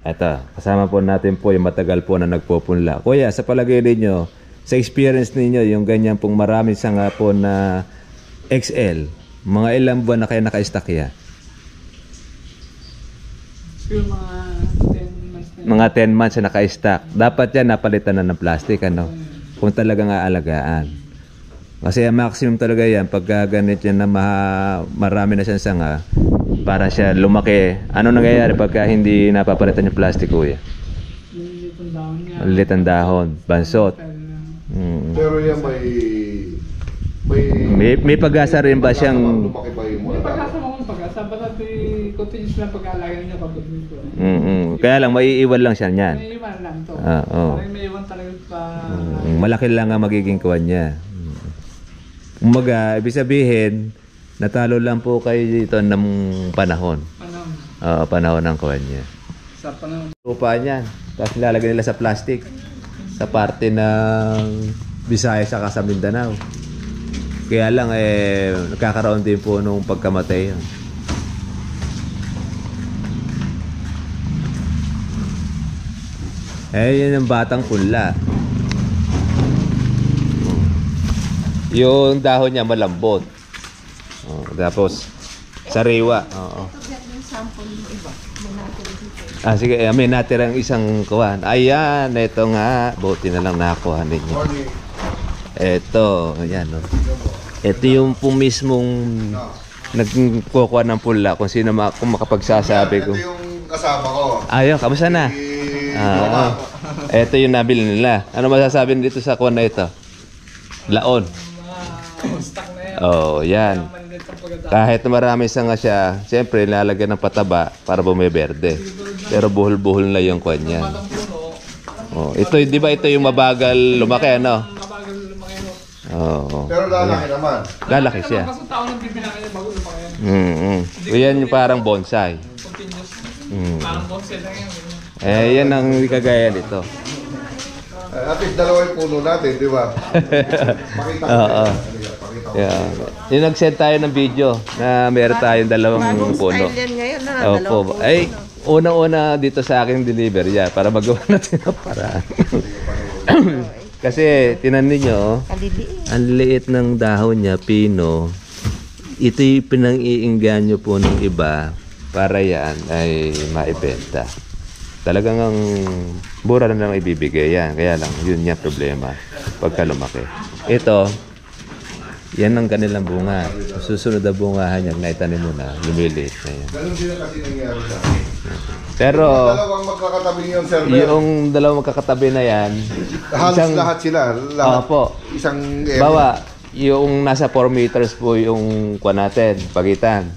Ito, kasama po natin po yung matagal po na nagpupunla. Kuya, sa palagay ninyo, sa experience ninyo, yung ganyan pong maraming sanga po na XL, mga ilang buwan na kayo naka-stock yan? Siguro mga 10 months na. Mga 10 months na naka-stock. Dapat yan napalitan na ng plastic, ano? Kung talagang aalagaan. Kasi ang maximum talaga yan, pagka ganit yan na marami na siyang sanga, para siya lumaki. Ano nangyayari pagka hindi napapalitan yung plastic, kuya? Maliliit ang dahon niya. Maliliit ang dahon, bansot. Pero yan May pag-asa rin ba siyang... lumaki ba yung May pag-asa mo kung pag-asa. Ba't continuous lang pag-aalaga niya pag dito. Kaya lang, maiiwan lang siya niyan. May iwan lang to. Oo. May iwan talaga pa. Malaki lang ang magiging kuwan niya. Umaga, ibig sabihin, natalo lang po kayo dito ng panahon. Panahon ng kuwan niya. Sa panahon. Lupa niyan. Tapos nilalagay nila sa plastic. Sa parte ng Visayas saka sa Mindanao. Kaya lang nakakaroon din po nung pagkamatay yun. Yun ang batang punla. Yung dahon niya malambot. Tapos sariwa. Sige, may natirang isang kuwan. Ayan, ito nga. Buti na lang nakuha ninyo. Ito, ayan o. Ito yung po mismong nagkukuha ng pula. Kung sino kung makapagsasabi ko. Ito yung kasama ko. Ayun, kamusta na? Ito yung nabili nila. Ano masasabi dito sa kuwan na ito? Laon. Oh, yan. Kahit marami sanga siya, siyempre nilalagyan ng pataba para bumiberde. Pero buhol-buhol na yung kuwan niya. Ito, di ba ito yung mabagal lumaki, ano? Mabagal lumaki. Pero lalaki naman. Lalaki siya. Kasi tao nang bibinaki niya bago lumaki. Yan yung parang bonsai. Continuous. Parang bonsai lang yan. Yan ang kagaya nito. At least dalawa yung puno natin, di ba? Pakita ko. Yung nag-send tayo ng video na meron tayong dalawang puno. Opo. Ay, una-una dito sa aking deliver yan para magawa natin ang paraan. Kasi tinan niyo, ang liit ng dahon niya, pino. Ito yung pinang-iinganyo po ng iba para yan ay maibenta. Talagang ang mura na lang ibibigay yan. Kaya lang, yun niya problema pagka lumaki. Ito, yan ang kanilang bunga. Susunod na bungahan yan, naitanim mo na, lumiliit na yan. Ganun din kasi nangyari sa Pero, dalawang magkakatabi yun, sir. yung dalawang magkakatabi na yan, halos lahat sila. Lahat. Opo. Isang bawa, yung nasa 4 meters po yung kuha natin, pagitan.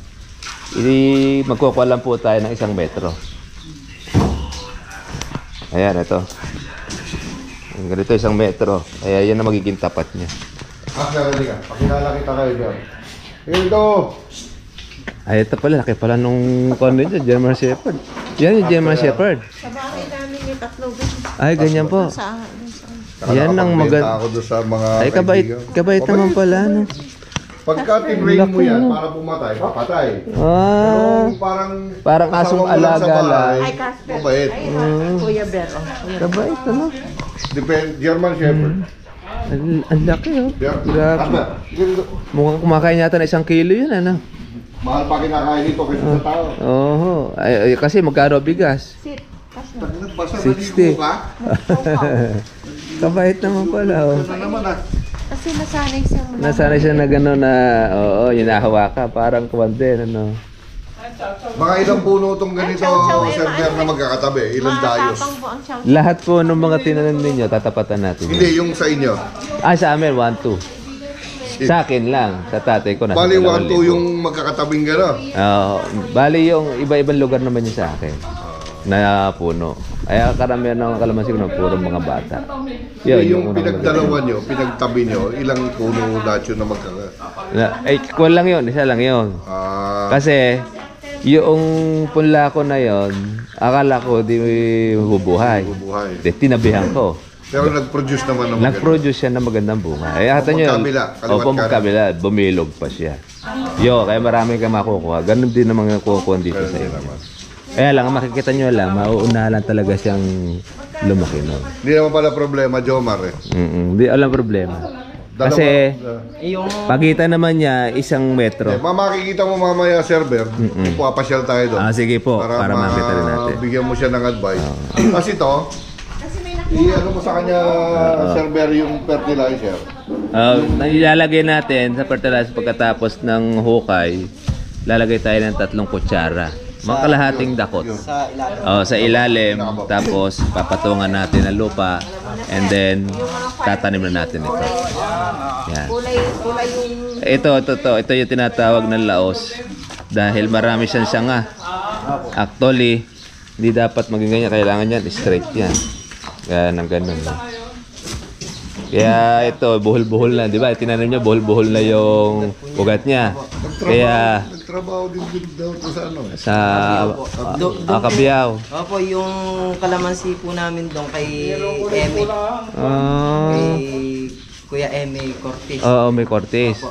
Magkukuha lang po tayo ng 1 metro. Ayan, ito. Ganito 1 metro. Kaya yan ang magiging tapat niya. Sir, hindi ka. Pakilala kita kayo dyan. Ito! Ay, ito pala. Laki pala nung kondo dyan, German Shepherd. Yan yung German Shepherd. Sa bahay namin yung 3 Ay, ganyan po. Yan ang maganda. Ako doon sa mga Ay, kabait naman pala, no? Pagka tinrain mo yan, para pumatay, papatay. Pero parang asong alaga lang. Ay, Casper. Mabait. Kuya Bear. Kabait, ano? German Shepherd. Ang laki, oh. Grabe. Mukhang kumakain yata na 1 kilo yun, ano? Mahal pa kinakain dito kasi sa tao. Oo. Ay, kasi magkano bigas? 60. Kabait naman pala, oh. Kasi nasanay siya mula. Nasanay siya na gano'n na, oo, hinahawa ka. Parang kuwan din, ano. Mga ilang puno itong ganito, Sir Bear, na magkakatabi. Ilang dayos. Lahat po ng mga tinanim ninyo, tatapatan natin. Hindi, yung sa inyo. Sa amin, 1-2. Sa akin lang, sa tatay ko. Bali, 1-2 yung magkakatabing gano'n. Bali, yung iba-ibang lugar naman yun sa akin. Na puno. Ay, karamihan ng kalamansi ko na puro mga bata. Yung pinagdalawan nyo, pinagtabi nyo, ilang puno lahat yun na Ay, kuwan lang yun. Isa lang yun. Kasi, yung punla ko na yun, akala ko di bubuhay. Di, tinabihan ko. Pero nag-produce naman ng maganda. Nag-produce siya ng magandang bunga. Ay, ata nyo. Opo, magkabila. Bumilog pa siya. Kaya marami ka makukuha. Ganun din naman nakukuha dito sa inyo. Kaya lang, makikita nyo lang, mauuna lang talaga siyang lumaki nun. Hindi naman pala problema, Jomar eh. Hindi alam problema. Kasi, pagitan naman niya 1 metro. Makikita mo mamaya, server, papasyal tayo doon. Sige po, para makita rin natin. Bigyan mo siya ng advice. Kasi ito, i-ano mo sa kanya, server, yung fertilizer. Ilalagay natin sa fertilizer pagkatapos ng hukay, lalagay tayo ng 3 kutsara. Mga kalahating dakot. Sa ilalim. Tapos papatungan natin ang lupa. And then tatanim na natin ito. Yan. Ito yung tinatawag ng laos. Dahil marami siyang sanga. Actually, hindi dapat maging ganyan. Kailangan yan, straight yan. Yan ang ganun. Kaya ito, buhol-buhol na. Di ba? Tinanim niya, buhol-buhol na yung ugat niya. Kaya Nagtrabaho din daw ito sa ano? sa Akabiyaw. Opo, yung kalamansi po namin doon kay Eme. Kay Kuya Eme Cortez. Oo, may Cortez.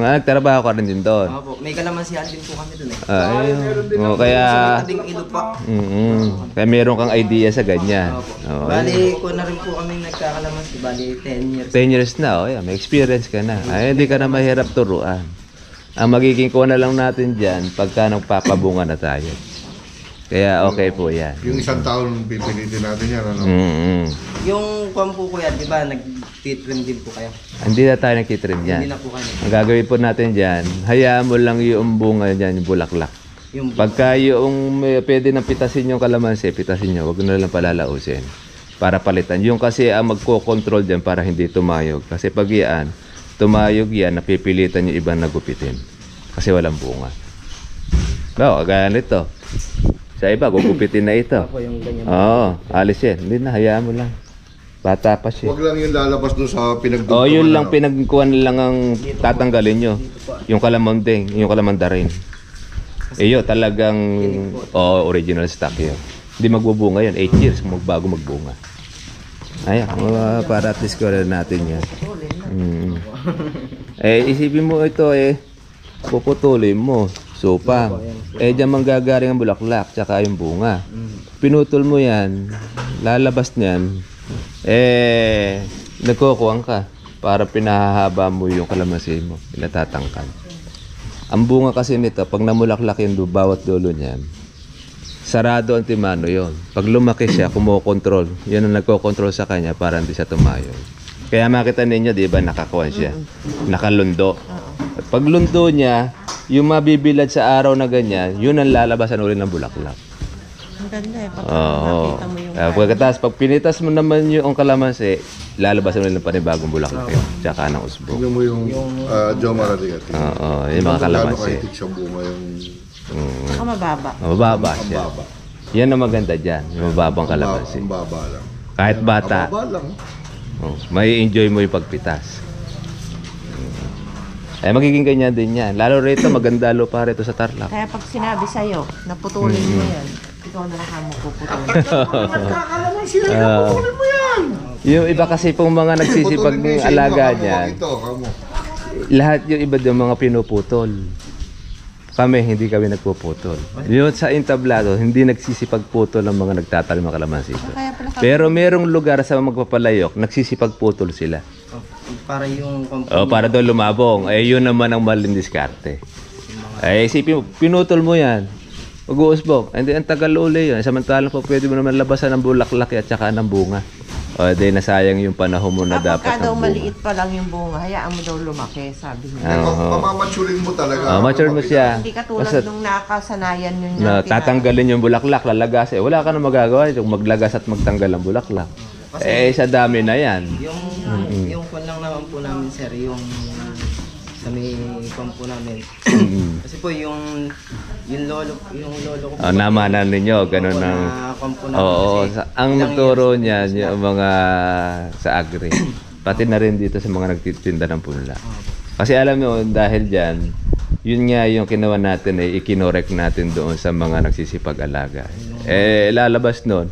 Nagtrabaho ka rin din doon. Opo, may kalamansihan din po kami doon eh. Kaya Tabing ilog pa. kaya meron kang idea sa ganyan. Bali, ko na rin po kami nagkakalamansi. Bali, 10 years. 10 years na, may experience ka na. Ay, hindi ka na mahirap turuan. Ang magiging kuha na lang natin dyan, pagka nagpapabunga na tayo. Kaya okay po yan. Yung 1 taon, pipilitin natin yan, ano? Yung kwan po kuya, di ba, nag-titrim din po kayo? Hindi na tayo nagtitrim Hindi dyan. na po kayo. Ang gagawin po natin dyan, hayaan mo lang yung bunga dyan, yung bulaklak. Yung Pagka yung pwede nang pitasin yung kalamansi, pitasin nyo, wag na lang palalausin. Para palitan. Yung kasi ang magko-control dyan para hindi tumayog. Kasi pag yan, tumayog yan, napipilitan yung ibang nagupitin. Kasi walang bunga. Gaya nito. Sa iba, gugupitin na ito. yung ganyan. Oo, alis yan. Hindi na, hayaan mo lang. Bata pa siya. Huwag lang yung lalabas doon sa pinagdugtungan. Yun lang, pinagkuhan lang ang tatanggalin nyo. Yung kalamanding, yung kalamandarin. Iyo, talagang original stock yun. Hindi magbubunga yun. 8 years kung magbago magbunga. Ayan, para at least kuha natin yan. Isipin mo ito puputulin mo. Sopa. Diyan manggagaling ang bulaklak tsaka yung bunga. Pinutol mo yan, lalabas niyan, nagkukuwang ka para pinahahaba mo yung kalamansi mo, pinatatangkal. Ang bunga kasi nito, pag namulaklak yung bawat dulo niyan, sarado ang timano yon. Pag lumaki siya, kumokontrol. Yan ang nagkokontrol sa kanya para hindi siya tumayo. Kaya makita ninyo, di ba, nakakuha siya. Nakalundo. At pag lundo niya, yung mabibilad sa araw na ganyan, yun ang lalabasan ulit ng bulaklak. Ang ganda eh. Makita mo yung Pagkatapos, pag pinitas mo naman yung kalamansi, lalabasan ulit ng panibagong bulaklak yun. Tsaka ng usbo. Tignan mo yung Jomar Adigati. Yung mga kalamansi. Gano'ng kahitig siyang bunga yung... Saka mababa. Mababa siya. Yan ang maganda dyan, yung mababang kalamansi. Ang baba lang. Kahit bata, Baba lang. may enjoy mo yung pagpitas. Magiging ganyan din yan. Lalo rito, maganda lupa rito sa Tarlac. Kaya pag sinabi sa'yo, naputulin mo yan, ikaw na lang mo puputulin. Nagkakalaman sila, pupulin mo yan! Yung iba kasi pong mga nagsisipag ng alaga niyan, lahat yung iba yung mga pinuputol. Kami, hindi kami nagpuputol. Yun sa entablado, hindi nagsisipagputol ng mga nagtatanim ng kalamansi. Pero merong lugar sa magpapalayok, nagsisipagputol sila. Para yung para doon lumabong. Yun naman ang maling diskarte. Isipin mo, pinutol mo yan. Mag-uusbog. Hindi, ang tagal uli yun. Samantalang po, pwede mo naman labasan ng bulaklak at saka ng bunga. Di nasayang yung panahon mo na dapat Kapag ng daw bunga. maliit pa lang yung bunga, hayaan mo daw lumaki, sabi niya. Mamamaturing mo talaga. Mature mo siya. Hindi katulad nung nakasanayan yun Na tatanggalin yung bulaklak, lalagas. Wala ka na magagawa. Yung maglagas at magtanggal ng bulaklak. Sa dami na yan. Yung kwan lang naman po namin sir, yung sa may kwan po namin. Kasi po yung lolo ko po. Namanan ninyo, ganun ang... Kwan po namin. Oo, kasi ang ilang nagturo years niya, po sila. yung mga sa agri. Pati na rin dito sa mga nagtitinda ng punla. Kasi alam mo, dahil dyan, yun nga yung kinawa natin ikinorek natin doon sa mga nagsisipag-alaga. Lalabas nun.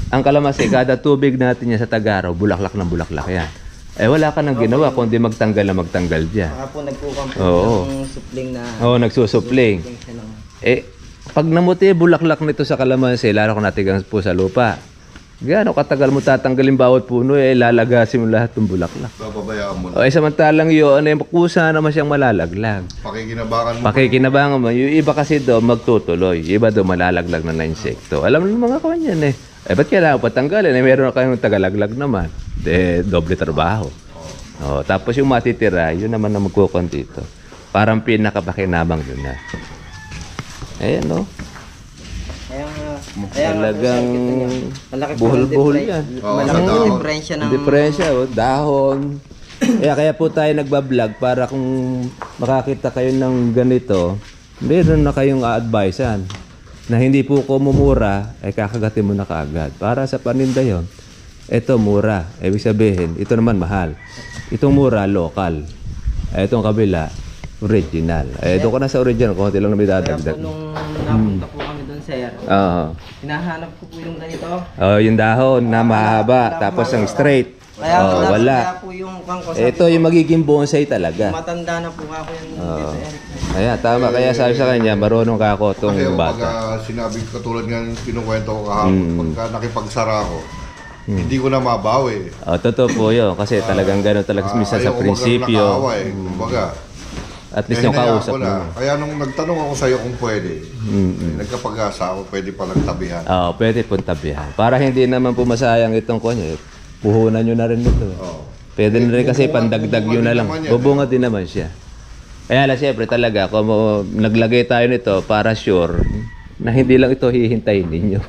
Ang kalamansi, kada tubig natin niya sa Tagaraw, bulaklak ng bulaklak yan. Wala ka nang ginawa, kundi magtanggal na magtanggal dyan. Saka po nagkukampo Oo. ng supling na... Oo, nagsusupling. Pag namuti bulaklak nito sa kalamansi, lalo kung natigang po sa lupa. Gaano katagal mo tatanggalin bawat puno, lalagasin mo lahat ng bulaklak. Papabayaan mo O samantalang yun, kusa naman siyang malalaglag. Pakikinabangan mo. Pakikinabangan mo. Yung iba kasi doon magtutuloy. Yung iba doon malalaglag na insekto. Alam mo mga kawan yan ba't kailangan patanggalin? Meron na kayong tagalaglag naman. Doble trabaho. Tapos yung matitira, yun naman na magkukon dito. Parang pinakapakinabang yun na. Ayan, no? Talagang buhol-buhol yan. Malaking diferensya ng... Diferensya, dahon. Kaya po tayo nagbablog para kung makakita kayo ng ganito, meron na kayong a-advisean na hindi po kumumura, kakagatin mo na kaagad. Para sa paninda yon, ito mura. Ibig sabihin, ito naman mahal. Itong mura, local. Itong kabila, original. Doon ko na sa original, konti lang na may dadagdag. Kaya po nung napunta po kami doon, sir, hinahanap ko po yung ganito. Yung dahon na mahaba, tapos ang straight. Kaya wala. Kaya po yung kangko. Ito yung magiging bonsai talaga. Matanda na po ako yung dito, Eric. Kaya tama, kaya sabi sa kanya, marunong ka ako itong Kasi bata. pagka sinabi ko katulad nga yung kinukwento ko kahapon, pagka nakipagsara ko, hindi ko na mabawi. Totoo po yun, kasi talagang gano'n talaga minsan sa prinsipyo. Kumbaga, At least yung kausap mo. Kaya nung nagtanong ako sa'yo kung pwede, nagkapag-asa ako, pwede palang tabihan. Pwede pong tabihan. Para hindi naman pumasayang itong kunya, puhunan nyo na rin ito. Pwede na rin kasi pandagdag yun na lang. Bubunga din naman siya. Kaya lang siyempre talaga, kung naglagay tayo nito para sure na hindi lang ito hihintayin ninyo.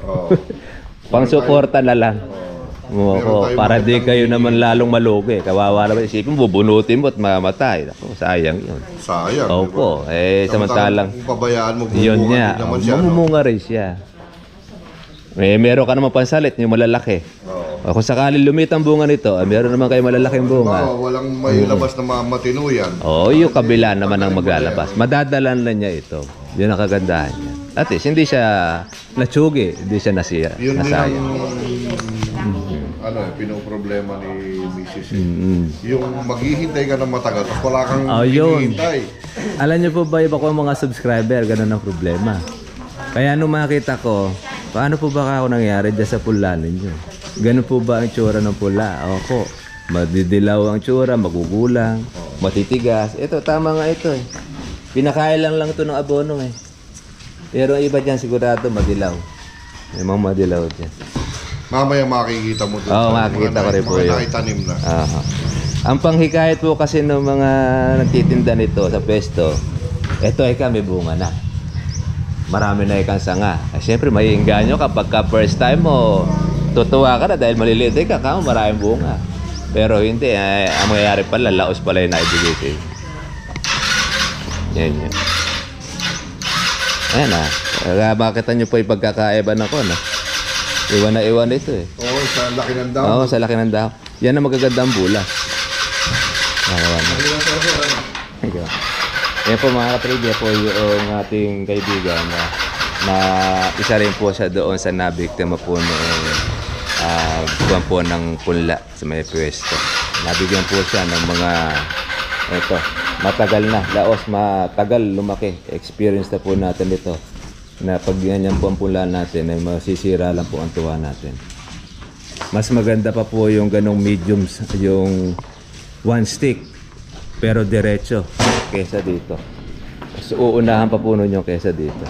Pang-suporta na lang. Para di kayo naman lalong malugi. Kawawa naman isipin, bubunutin mo at mamatay. Sayang yun. Sayang. Opo. Samantalang kung pabayaan mo, yun niya. naman siya. Mamumunga rin siya. Meron ka naman pansalit, yung malalaki. Kung sakaling lumit ang bunga nito, meron naman kayo malalaking bunga. Walang may labas na matino yan. Yung kabila naman ang maglalabas. Madadalan na niya ito. Yun ang kagandahan niya. At least, hindi siya natsugi, hindi siya Yun din nasayang. ang pinoproblema ni Mrs. Yung maghihintay ka ng matagal, tapos wala kang yun. hinihintay. Alam niyo po ba, iba ko mga subscriber, ganun ang problema. Kaya nung makita ko, paano po ba ako nangyari dyan sa pula ninyo? Ganun po ba ang tsura ng pula? Opo. Madidilaw ang tsura, magugulang, matitigas. Ito, tama nga ito Pinakailan lang ito ng abono Pero iba dyan sigurado madilaw. May mga madilaw dyan. Mamaya makikita mo doon. Makikita ko rin po yun. Mga naitanim na. Ang panghikayat po kasi ng mga nagtitinda nito sa pesto, ito may bunga na. Marami na ikang sanga. Siyempre, may inganyo kapag first time mo, tutuwa ka na dahil maliliit ka, maraming bunga. Pero hindi, ang mangyayari pala, laos pala yung naibigay. Yan yun. Ayan makita nyo po yung pagkakaiba na ko, Iwan na iwan ito Sa laki ng dahon. Sa laki ng dahon. Yan ang magagandang bulas. Yan po mga katribya po yung ating kaibigan na isa rin po siya doon sa nabiktima po noong buwan po ng punla sa may pwesto. Nabigyan po siya ng mga matagal na, matagal lumaki. Experience na po natin ito. Na pag ganyan po ang pula natin, ay masisira lang po ang tuwa natin. Mas maganda pa po yung ganong mediums, yung one stick, pero diretso, kesa dito. So, uunahan pa po nun yung kesa dito.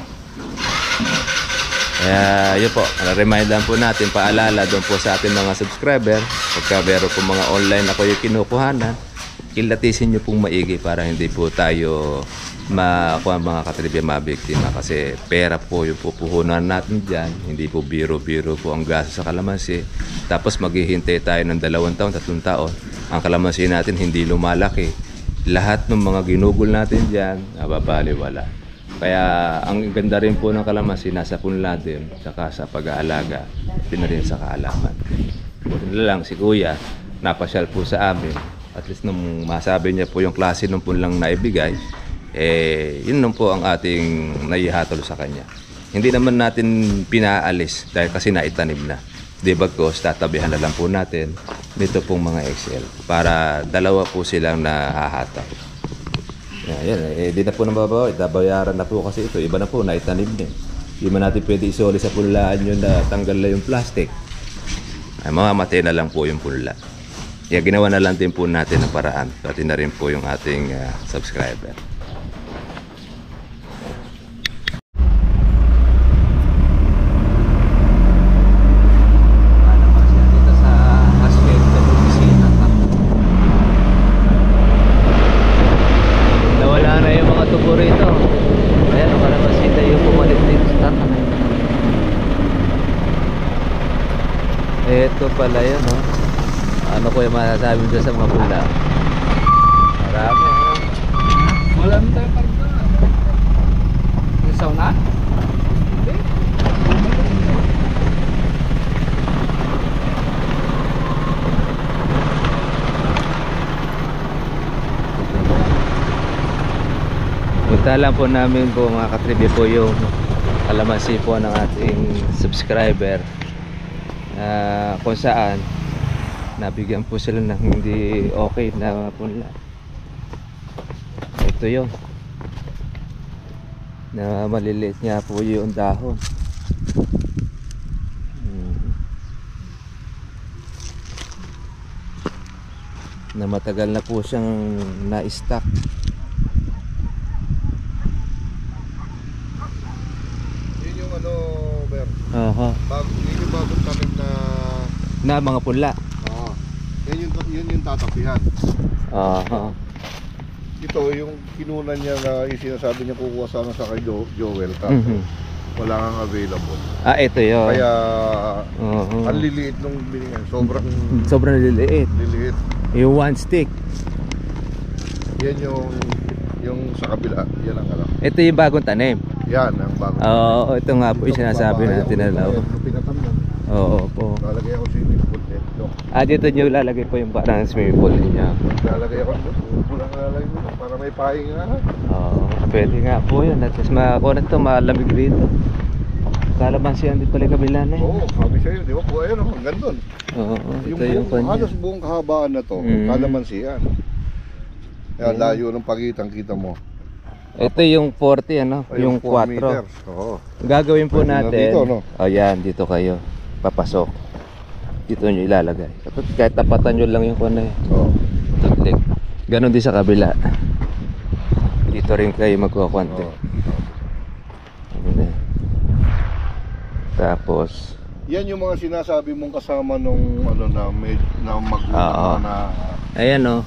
Kaya yun po, remind lang po natin, paalala doon po sa ating mga subscriber, pagka meron po mga online ako yung kinukuhanan, kilatisin nyo pong maigi para hindi po tayo mga katribya mabiktima kasi pera po yung pupuhunan natin dyan, hindi po biro-biro po ang gasto sa kalamansi. Tapos maghihintay tayo ng 2 taon, 3 taon, ang kalamansi natin hindi lumalaki. Lahat ng mga ginugol natin dyan, nababaliwala. Kaya ang ganda rin po ng kalamansi nasa punla din, saka sa pag-aalaga, din na rin sa kaalaman. Buti na lang si Kuya, napasyal po sa amin. At least nung masabi niya po yung klase ng punlang naibigay, yun nun po ang ating naihatol sa kanya. Hindi naman natin pinaalis dahil kasi naitanim na. Di ba ko, tatabihan na lang po natin nito pong mga XL para dalawa po silang nahahatap. Yan, di na po nababawi. Babayaran na po kasi ito. Iba na po, naitanim din. Hindi man natin pwede isoli sa punlaan yun na tanggal na yung plastic. Ay, mamamatay na lang po yung punla. Kaya ginawa na lang din po natin ang paraan. Pati na rin po yung ating subscriber. Nawala na yung mga tubo rito. Ayan, nakalamasita yung pumalit dito sa takan. Ito pala yun, no? Ano ko yung masasabi dyan sa mga pula? Marami, no? Wala na tayo parang yung sauna? Hindi. Punta lang po namin po mga katribe po yung kalamansi po ng ating subscriber, kung saan nabigyan po sila ng hindi okay na punla. Ito yun, na maliliit nga po yung dahon. Na matagal na po siyang na-stock. Yun yung ano, Ber. Aha. Yun yung bagong tanim na... Na mga punla. Yun yung tatapihan. Aha. Ito yung kinunan niya na yung sinasabi niya kukuha sana sa kay Joel, kaso wala kang available. Ito yun. Kaya ang liliit nung binigyan. Sobrang liliit. Liliit. Yung one stick. Yan yung sa kabila. Yan ang alam. Ito yung bagong tanim. Yan ang bagong. Oo, ito nga po yung sinasabi natin na law. Pinatamnan. Oo po. Lalagay ako swimming pool dito. Dito nyo lalagay po yung parang swimming pool niya. Lalagay ako doon. Kulang lalagay doon para may pahinga. Oo, pwede nga po yun. At least makakuha na ito, malamig dito. Kalamansihan din pala yung kabila na yun. Oo, sabi sa'yo, di ba? Kung ayun, hanggang doon. Oo, ito yung kanya. Halos buong kahabaan na to, kalamansihan. Kaya layo ng pagitan, kita mo. Ito yung 40, ano? Yung 4. meters. Oo. Gagawin po Pwede na natin. dito, no? O yan, dito kayo. Papasok. Dito nyo ilalagay. Kahit tapatan nyo lang yung kuna eh. Oo. Taglik. Ganon din sa kabila. Dito rin kayo magkukwante. Tapos Yan yung mga sinasabi mong kasama nung ano na magulang na. ayan o.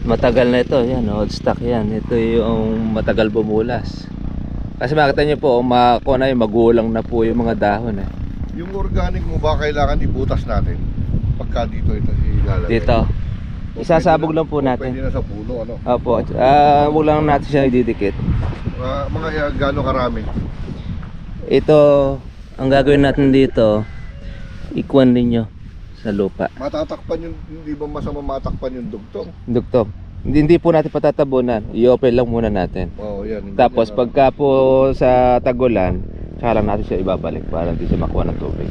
Matagal na ito. Yan o, old stock yan. Ito yung matagal bumulas. Kasi makita nyo po, magulang na po yung mga dahon eh. Yung organic mo ba kailangan ibutas natin? Pagka dito ito ilalagay. Dito. Isasabog lang po natin. Pwede na sa puno, ano? Opo. Huwag lang natin siya ididikit. Mga gaano karami? Ito, ang gagawin natin dito, ikuan ninyo sa lupa. Matatakpan yung, hindi ba masama matakpan yung dugtong? Dugtong. Hindi po natin patatabunan. I-open lang muna natin. Oo, yan. Tapos pagka po sa tagulan, saka lang natin siya ibabalik para hindi siya makuha ng tubig.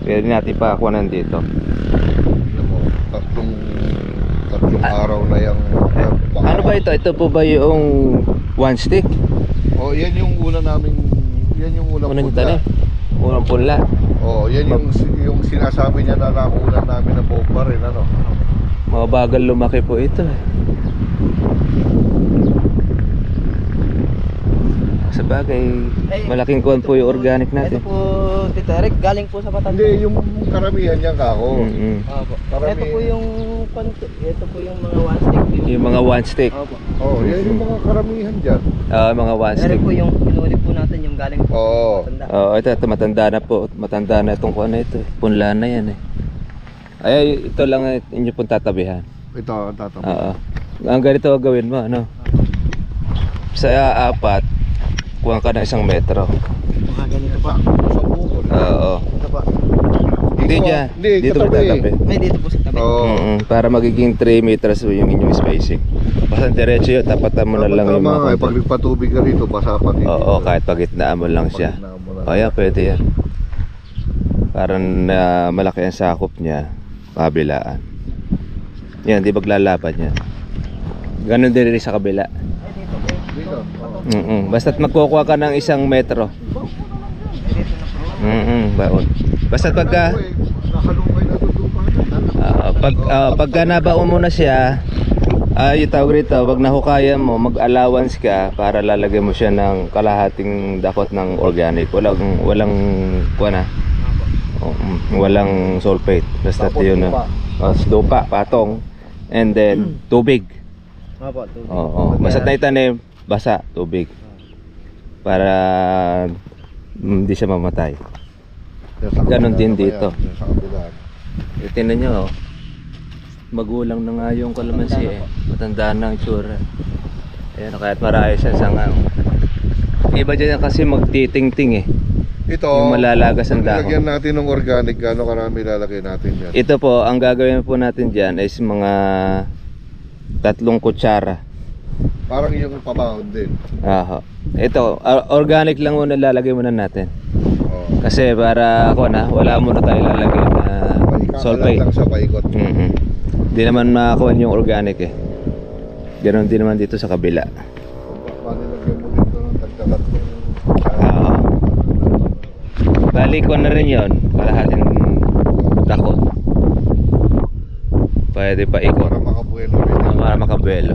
Pwede natin pakakuha dito. Tatlong araw na yung... Ano ba ito? Ito po ba yung one stick? Oh, yan yung una namin, yan yung unang punla. Unang punla. Oh, yan yung sinasabi niya na nakunan namin na bomba rin, ano. Mabagal lumaki po ito eh. Sa bagay, malaking kuwan po yung organic natin. Ito po, Tito Eric, galing po sa Batangas. Hindi, yung karamihan niya kako. Opo. Ito po yung mga one stick. Yung mga one stick. Opo. Oh, yan yung mga karamihan dyan. Mga one Ito stick. po yung inuuli po natin yung galing po Oo. sa Matanda. Ito matanda na po. Matanda na itong kuwan na ito. Punla na yan eh. Ay, ito lang inyo pong tatabihan. Ito, tatabi. Ang ganito gawin mo, ano? Sa apat, kuha ka na 1 metro. Mga ganito pa. Sa bukol. Oo. Ito pa. Hindi dyan. Hindi, Dito mo katabi. tatabi. May dito po sa tabi. Oo. Para magiging 3 meters yung inyong spacing. Basta diretso yun, tapatan mo na lang yung Tama, mga pag nagpatubig ka rito, basa pa dito. Oo, kahit pagitnaan mo lang siya. O yan, pwede yan. Para na malaki ang sakop niya, kabilaan. Yan, di maglalaban yan. Ganon din rin sa kabila. Dito. Oh. Basta't magkukuha ka ng 1 metro. Baon. Basta't pagka Nakalungay na tutupan. pagka nabaon mo na siya, yung tawag rito, wag nahukayan mo, mag-allowance ka para lalagyan mo siya ng kalahating dakot ng organic. Walang kuha na. Walang sulfate. Basta Tapos yun lupa. na. Lupa, patong, and then tubig. Opo, tubig. Oo. Basta naitanim, basa, tubig. Para hindi siya mamatay. Ganon din dito. Sa kabila. Tingnan nyo, oh. Magulang na nga yung kalamansi eh. Matanda na ang tsura. Ayan, kahit marami siya sa nga. Iba dyan kasi magtiting-ting eh. Ito, Yung malalagas ang dahon. lagyan natin ng organic, gaano karami lalagay natin yan? Ito po, ang gagawin po natin dyan is mga 3 kutsara. Parang yung pabahon din. Aha. Ito, organic lang muna lalagay muna natin. Oh. Kasi para ako na, wala muna tayo lalagay na sulfate. Lang sa paikot. Hindi naman makakuha yung organic eh. Ganon din naman dito sa kabila. Panilagyan mo dito ng tagtatatong. Oo. Balik ko na rin yun. Kalahating dakot. Pwede pa ikot. Para makabuelo rin. Para makabuelo.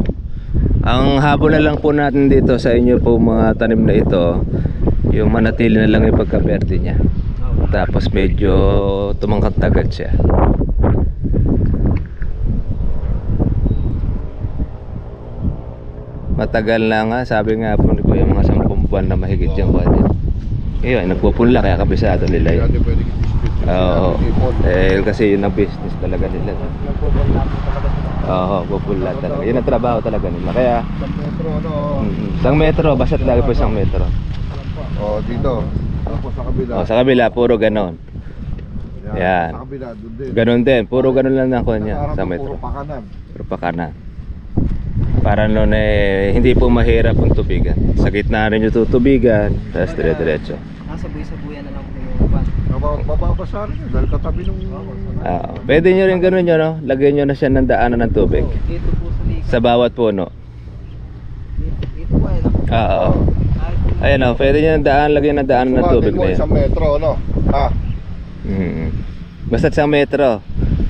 Ang habol na lang po natin dito sa inyo po mga tanim na ito, yung manatili na lang yung pagka-verde niya. Tapos medyo tumangkad-tagad siya. Matagal na nga, sabi nga po ni Kuya, mga 10 buwan na mahigit yung kuha din. Ayun, nagpupunla kaya kabisado nila yun. Hindi pwede i-dispute. Oo. Kasi yun ang business talaga nila. Oo, pupunla talaga. Yun ang trabaho talaga nila. Kaya, Metro, ano? 1 metro, basta lagi po 1 metro. Oh, dito. Tapos sa kabila. O, sa kabila, puro ganon. Yan. Sa kabila, doon din. Ganon din, puro ganon lang ang kuha niya Harap sa mo, metro. Puro pakanan. Puro pa kanan. Para noon eh, hindi po mahirap ang tubigan. Sa gitna rin yung tutubigan, tapos dire-diretso. Nasa buhay-buhay na lang po yung pan. Mababasa rin. Dahil katabi nung... Pwede nyo rin ganun yun, no? Lagyan nyo na siya ng daanan ng tubig. Dito po sa likas. Sa bawat puno. Dito po ayun. Oo. Ayan o, pwede nyo ng daan, lagyan ng daanan ng tubig na yan. 1 metro, ano? Basta 1 metro.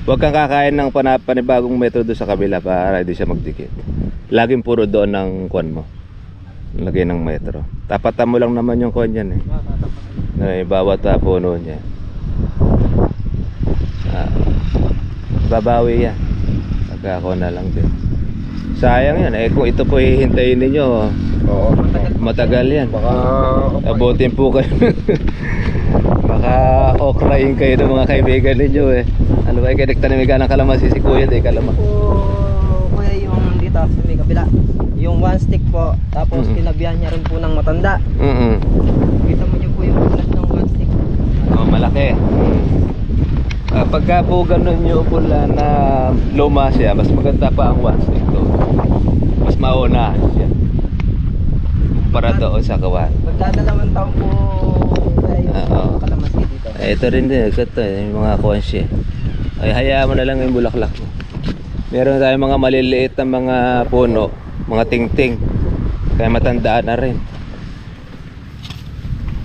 Huwag kang kakain ng panibagong metro doon sa kabila para hindi siya magdikit. Laging puro doon ng kuwan mo. Lagay ng metro. Tapatan mo lang naman yung kuwan yan eh. Bawat puno niya. Babawi yan. Pagkako na lang din. Sayang yan eh, kung ito po hihintayin ninyo, Oo. matagal yan. Baka... Abutin po kayo. Baka okrain kayo ng mga kaibigan ninyo eh. Ano ba, kaya nagtanimigan ng kalamansi si Kuya, di kalamansi. Kuya yung dito sa may kabila. Yung 1 stick po, tapos kinabihan niya rin po ng matanda. Kita mo niyo po yung ulat ng 1 stick. Oh, malaki. Pagka po ganun yung pula na luma siya, mas maganda pa ang 1 stick to. Mas mauna siya para doon sa kawan. Magdadalawang taon po kaya yung kalamansi dito. Ito rin din, ito yung mga konsye. Ay, hayaan mo na lang yung bulaklak mo. Meron tayong mga maliliit na mga puno, mga tingting. Kaya matandaan na rin.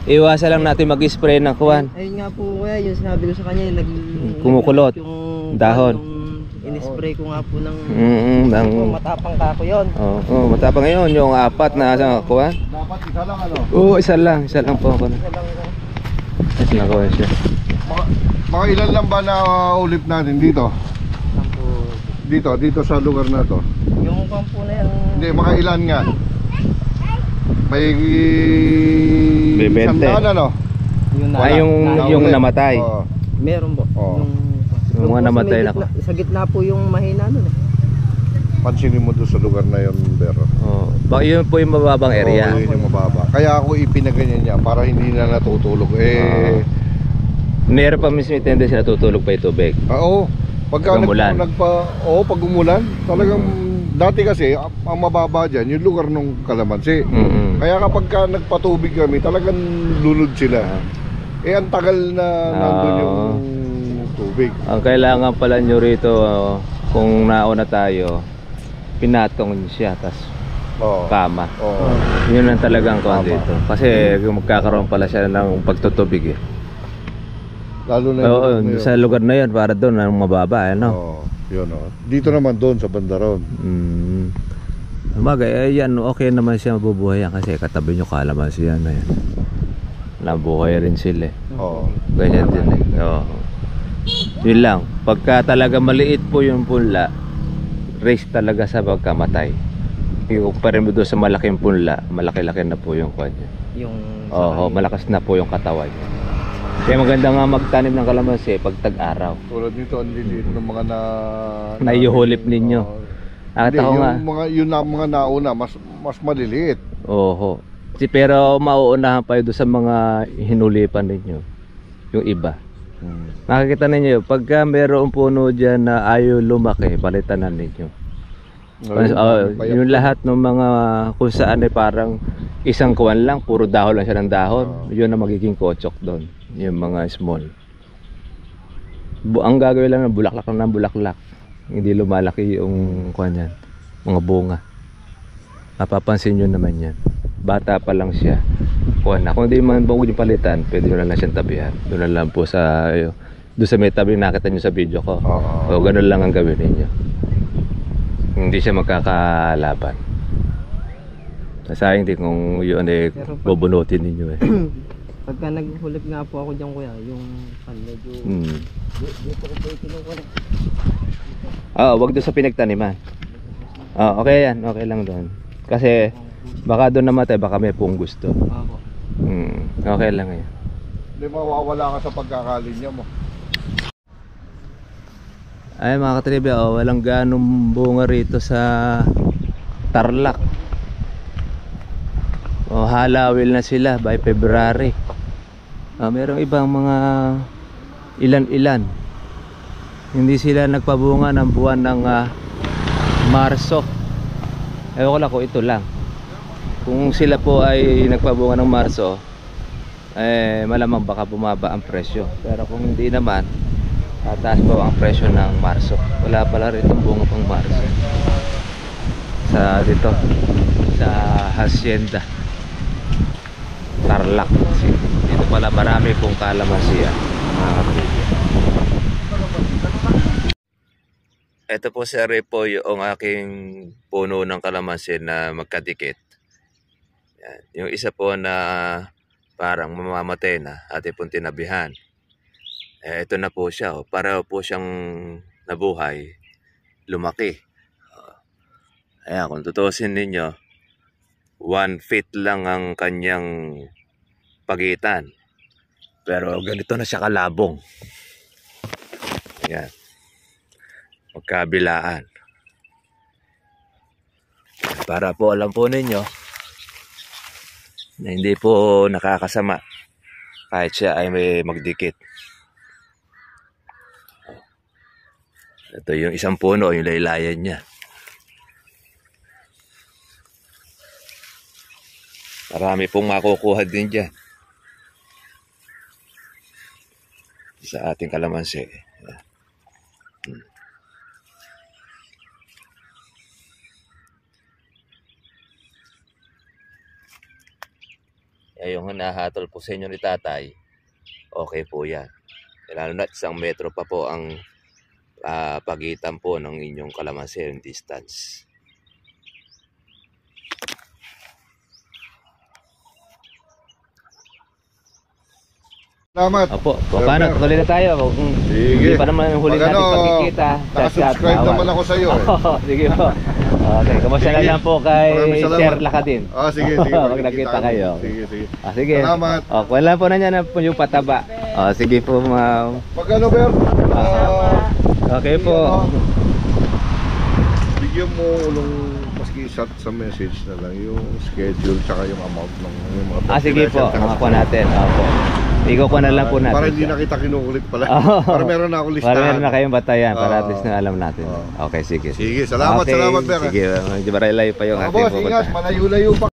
Iwasan lang natin mag-spray ng kuwan. Ayun nga po kuya, yung sinabi ko sa kanya, yung Kumukulot. yung Dahon. Yung in-spray ko nga po ng matapang kako yun. Oo, matapang ngayon yung 4 na kuwan. Dapat isa lang, ano? Oo, isa lang po ako na. Isa lang kuwan siya. Mga ilan lang ba na ulip natin dito? Dito sa lugar na to. Yung kampo na yan. Hindi, mga ilan nga. May 20. ano? Yung namatay. Oo. Meron po. Oo. Yung mga namatay na ko. Sa gitna po yung mahina nun eh. Pansinin mo doon sa lugar na yun, Bero. Oh, yun po yung mababang area. Oo, yun yung mababa. Kaya ako ipinaganyan niya para hindi na natutulog. Meron pa mismo yung tendency na tutulog pa yung tubig. Oo. Pagka Pag umulan. pag umulan, talagang dati kasi ang mababa diyan yung lugar ng kalamansi. Kaya kapag ka nagpatubig kami, talagang lunod sila. Ang tagal na nandun yung tubig. Ang kailangan pala nyo rito, kung nauna tayo, pinatong siya, tas Oo. kama. Oo. Yun lang talagang kuwan Tama. dito. Kasi magkakaroon pala siya ng pagtutubig eh. Lalo na Oo, yung sa lugar na yun, para doon, ang mababa, ano? Oo, yun oh. Dito naman doon sa Bandaron. Bagay, yan, okay naman siya mabubuhay yan kasi katabi nyo kalamansi yan na yan. Nabuhay rin sila eh. Oo. Ganyan din eh. Oo. Yun lang, pagka talaga maliit po yung punla, risk talaga sa pagkamatay. Yung kumpara mo doon sa malaking punla, malaki-laki na po yung kanya. Yung Oo, malakas na po yung katawan niya. Kaya maganda nga magtanim ng kalamansi pag tag-araw. Tulad nito, ang liliit ng mga Naihulip ninyo. Nakita ko nga. Yung mga nauna, mas maliliit. Oo. Pero mauunahan pa yun doon sa mga hinulipan ninyo. Yung iba. Nakikita ninyo, pagka mayroong puno dyan na ayaw lumaki, palitan na ninyo. Yung lahat ng mga kung saan ay parang isang kuwan lang, puro dahon lang siya ng dahon. Yun ang magiging kotsok doon. Yung mga small. Ang gagawin lang ng bulaklak lang ng bulaklak. Hindi lumalaki yung kuwan yan, mga bunga. Mapapansin nyo naman yan. Bata pa lang siya. Kuwan na. Kung hindi man bawag yung palitan, pwede nyo na lang siyang tabihan. Doon na lang po sa doon sa may tabi nakita nyo sa video ko. O ganun lang ang gawin ninyo. Hindi siya magkakalaban. Sayang din kung yun ay bubunutin ninyo eh. pagka naghulip nga po ako diyan kuya, yung medyo dito ko po kinukuha. Wag doon sa pinagtaniman. Okay yan, okay lang doon. Kasi baka doon namatay, baka may pong gusto. Okay lang yan. Hindi mawawala ka sa pagkakalinya mo. Ay mga katribya, walang ganong bunga rito sa Tarlac. Halawil na sila by February. Merong ibang mga ilan-ilan. Hindi sila nagpabunga ng buwan ng Marso. Ewan ko lang kung ito lang. Kung sila po ay nagpabunga ng Marso, malamang baka bumaba ang presyo. Pero kung hindi naman, taas po ang presyo ng Marso. Wala pala rito bunga pang Marso sa dito sa hacienda Tarlac. Dito pala marami pong kalamansi. Ito po si Repo yung aking puno ng kalamansi na magkadikit. Yan. Yung isa po na parang mamamatay na, ating pong tinabihan. Ito na po siya. Pareho po siyang nabuhay, lumaki. Ayan, kung tutusin ninyo, 1 feet lang ang kanyang pagitan. Pero ganito na siya kalabong. Ayan. Magkabilaan. Para po alam po ninyo na hindi po nakakasama kahit siya ay may magdikit. Ito yung isang puno, yung laylayan niya. Marami pong makukuha din dyan sa ating kalamansi. Yung hinahatol po sa inyo ni tatay, okay po yan. Lalo na 1 metro pa po ang pagitan po ng inyong kalamansi, yung distance. Salamat. Opo, paano? Tuloy na tayo. Kung hindi pa naman yung huli natin pagkikita. Nakasubscribe naman ako sa iyo. Sige po. Okay, kamusta na lang po kay Sir Lakadin. Sige. Pag nagkita kayo. Sige. Sige. Salamat. Wala po na niya na yung pataba. Sige po, ma'am. Magkano, Ber? Okay po. Bigyan mo ulong maski shot sa message na lang yung schedule tsaka yung amount ng mga Sige po, makakuha natin. Opo. Iko na lang po natin. Para hindi na kita kinukulit pala. Para meron na ako listahan. Para meron na kayong batayan. Para at least na alam natin. Okay, sige. Sige, salamat, Ber. Sige, medyo maray-layo pa yung ating boss, ingat, malayo-layo pa